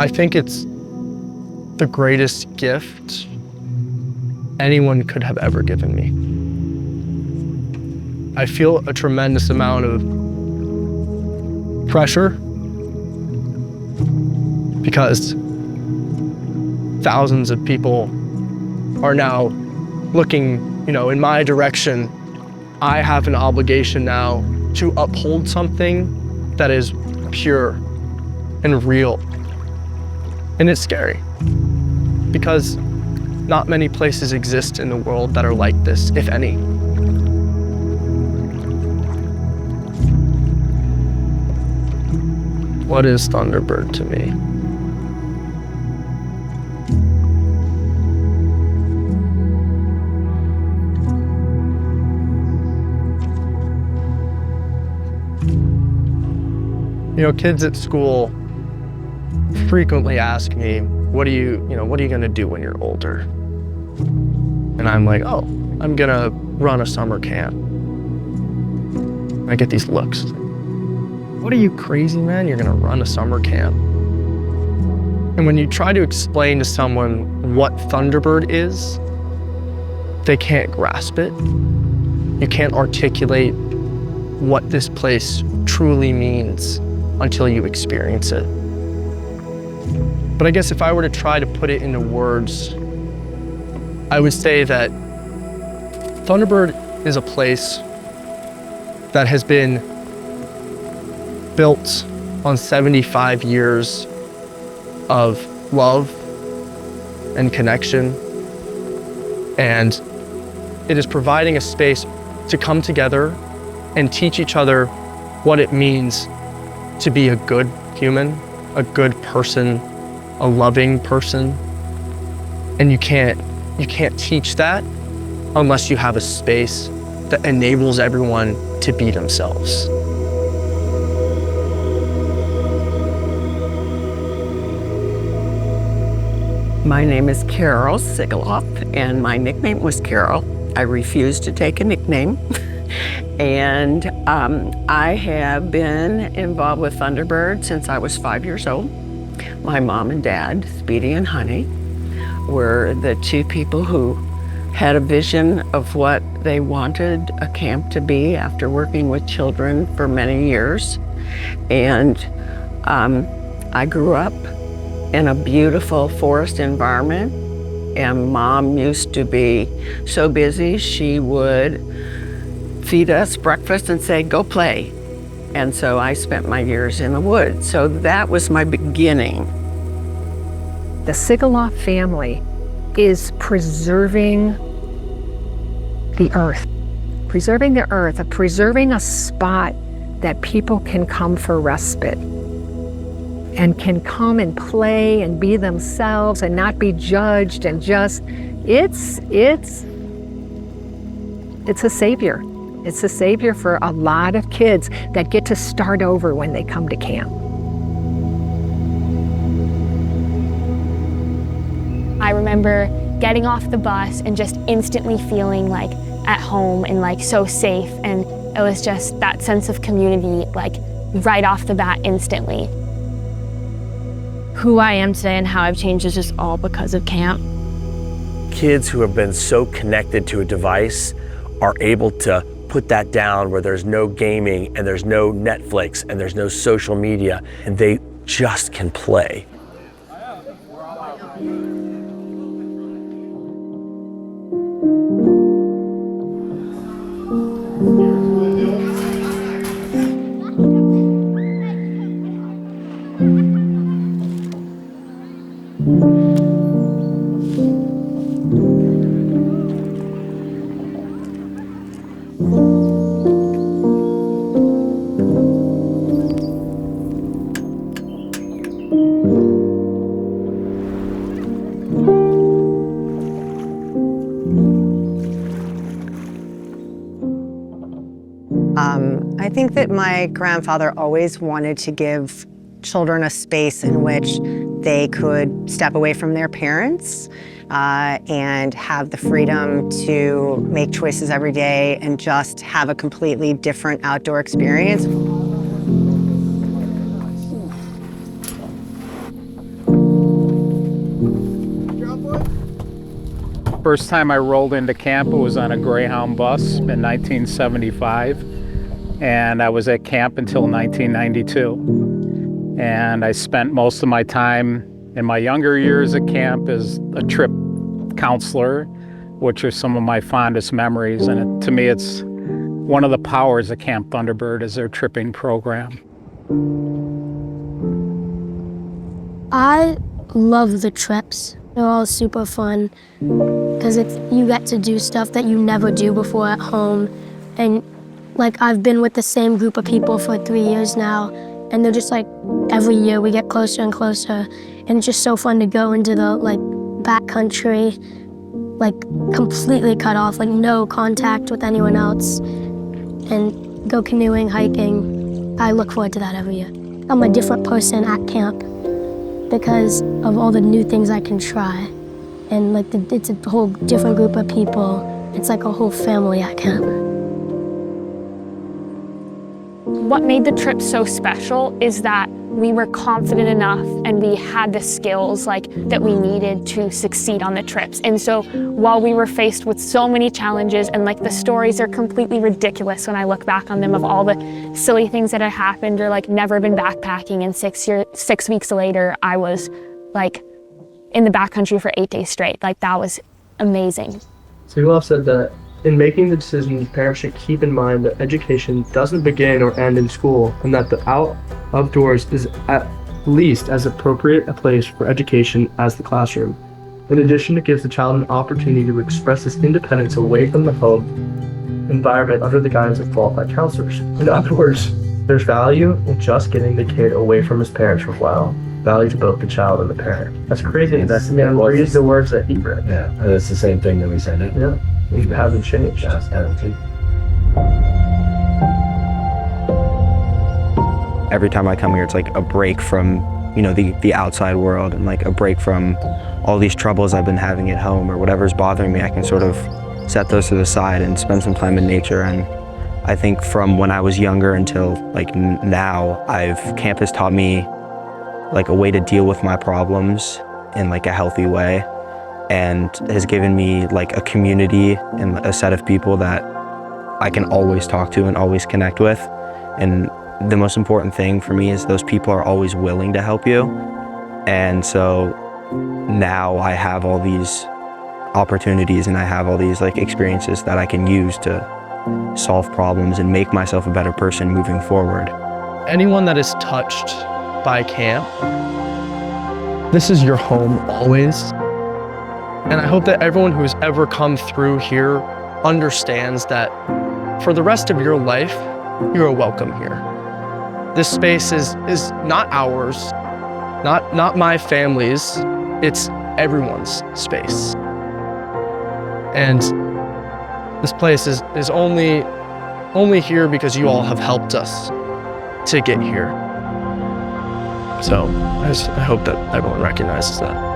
I think it's the greatest gift anyone could have ever given me. I feel a tremendous amount of pressure because thousands of people are now looking, in my direction. I have an obligation now to uphold something that is pure and real. And it's scary because not many places exist in the world that are like this, if any. What is Thunderbird to me? Kids at school frequently ask me, what are you gonna do when you're older? And I'm like, oh, I'm gonna run a summer camp. I get these looks. What are you, crazy, man? You're gonna run a summer camp? And when you try to explain to someone what Thunderbird is, they can't grasp it. You can't articulate what this place truly means until you experience it. But I guess if I were to try to put it into words, I would say that Thunderbird is a place that has been built on 75 years of love and connection. And it is providing a space to come together and teach each other what it means to be a good human, a good person, a loving person. And you can't teach that unless you have a space that enables everyone to be themselves. My name is Carol Sigaloff, and my nickname was Carol. I refused to take a nickname. And I have been involved with Thunderbird since I was 5 years old. My mom and dad, Speedy and Honey, were the two people who had a vision of what they wanted a camp to be after working with children for many years. And I grew up in a beautiful forest environment, and Mom used to be so busy she would feed us breakfast and say, go play. And so I spent my years in the woods. So that was my beginning. The Sigaloff family is preserving the earth, preserving a spot that people can come for respite and can come and play and be themselves and not be judged, and just, it's a savior. It's a savior for a lot of kids that get to start over when they come to camp. I remember getting off the bus and just instantly feeling like at home and like so safe, and it was just that sense of community like right off the bat instantly. Who I am today and how I've changed is just all because of camp. Kids who have been so connected to a device are able to put that down, where there's no gaming and there's no Netflix and there's no social media, and they just can play. I think that my grandfather always wanted to give children a space in which they could step away from their parents and have the freedom to make choices every day and just have a completely different outdoor experience. First time I rolled into camp, it was on a Greyhound bus in 1975. And I was at camp until 1992. And I spent most of my time in my younger years at camp as a trip counselor, which are some of my fondest memories. And to me, it's one of the powers of Camp Thunderbird is their tripping program. I love the trips. They're all super fun because you get to do stuff that you never do before at home. And like I've been with the same group of people for 3 years now, and they're just like every year we get closer and closer. And it's just so fun to go into the like backcountry, like completely cut off, like no contact with anyone else, and go canoeing, hiking. I look forward to that every year. I'm a different person at camp because of all the new things I can try. And like it's a whole different group of people. It's like a whole family at camp. What made the trip so special is that we were confident enough and we had the skills that we needed to succeed on the trips. And so while we were faced with so many challenges and the stories are completely ridiculous when I look back on them of all the silly things that had happened or never been backpacking, and 6 weeks later I was in the backcountry for 8 days straight. That was amazing. Sigaloff said that in making the decisions, parents should keep in mind that education doesn't begin or end in school, and that the outdoors is at least as appropriate a place for education as the classroom. In addition, it gives the child an opportunity to express his independence away from the home environment under the guidance of qualified counselors. In other words, there's value in just getting the kid away from his parents for a while. Value to both the child and the parent. That's crazy. That's read the words that he read. Yeah, and it's the same thing that we said. Yeah. It hasn't changed. Every time I come here, it's like a break from, the outside world, and a break from all these troubles I've been having at home or whatever's bothering me. I can sort of set those to the side and spend some time in nature. And I think from when I was younger until now, camp has taught me a way to deal with my problems in a healthy way, and has given me a community and a set of people that I can always talk to and always connect with. And the most important thing for me is those people are always willing to help you. And so now I have all these opportunities and I have all these experiences that I can use to solve problems and make myself a better person moving forward. Anyone that is touched by camp, this is your home always. And I hope that everyone who's ever come through here understands that for the rest of your life, you are welcome here. This space is not ours, not my family's, it's everyone's space. And this place is only here because you all have helped us to get here. So I hope that everyone recognizes that.